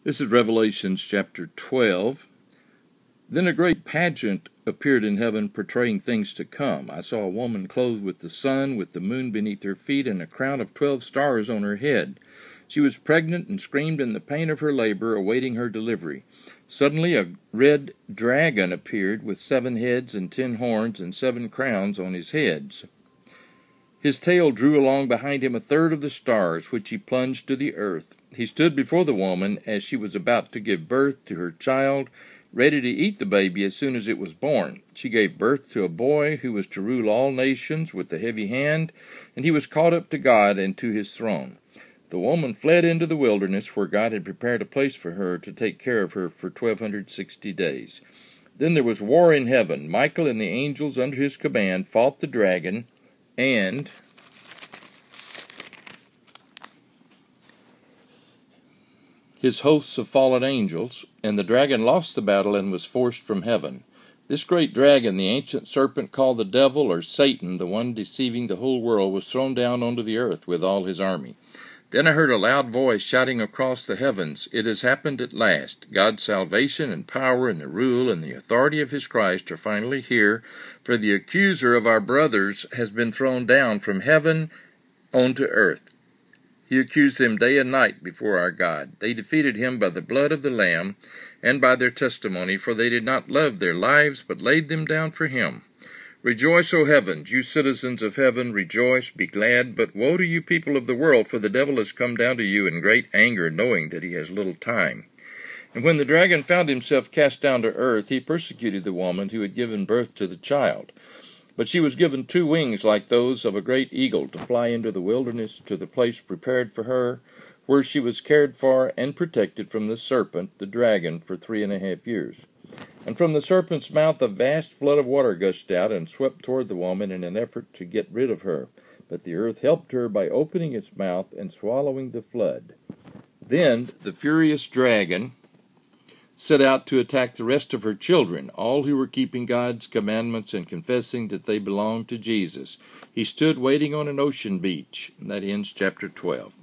This is Revelation chapter 12. Then a great pageant appeared in heaven portraying things to come. I saw a woman clothed with the sun, with the moon beneath her feet, and a crown of 12 stars on her head. She was pregnant and screamed in the pain of her labor, awaiting her delivery. Suddenly a red dragon appeared with 7 heads and 10 horns and 7 crowns on his heads. His tail drew along behind him a third of the stars, which he plunged to the earth. He stood before the woman as she was about to give birth to her child, ready to eat the baby as soon as it was born. She gave birth to a boy who was to rule all nations with a heavy hand, and he was caught up to God and to his throne. The woman fled into the wilderness, where God had prepared a place for her to take care of her for 1260 days. Then there was war in heaven. Michael and the angels under his command fought the dragon, and his hosts of fallen angels, and the dragon lost the battle and was forced from heaven. This great dragon, the ancient serpent called the devil or Satan, the one deceiving the whole world, was thrown down onto the earth with all his army. Then I heard a loud voice shouting across the heavens, "It has happened at last. God's salvation and power and the rule and the authority of his Christ are finally here, for the accuser of our brothers has been thrown down from heaven onto earth. He accused them day and night before our God. They defeated him by the blood of the Lamb and by their testimony, for they did not love their lives, but laid them down for him. Rejoice, O heavens, you citizens of heaven, rejoice, be glad. But woe to you people of the world, for the devil has come down to you in great anger, knowing that he has little time." And when the dragon found himself cast down to earth, he persecuted the woman who had given birth to the child. But she was given 2 wings like those of a great eagle, to fly into the wilderness, to the place prepared for her, where she was cared for and protected from the serpent, the dragon, for 3.5 years. And from the serpent's mouth a vast flood of water gushed out and swept toward the woman in an effort to get rid of her. But the earth helped her by opening its mouth and swallowing the flood. Then the furious dragon set out to attack the rest of her children, all who were keeping God's commandments and confessing that they belonged to Jesus. He stood waiting on an ocean beach. And that ends chapter 12.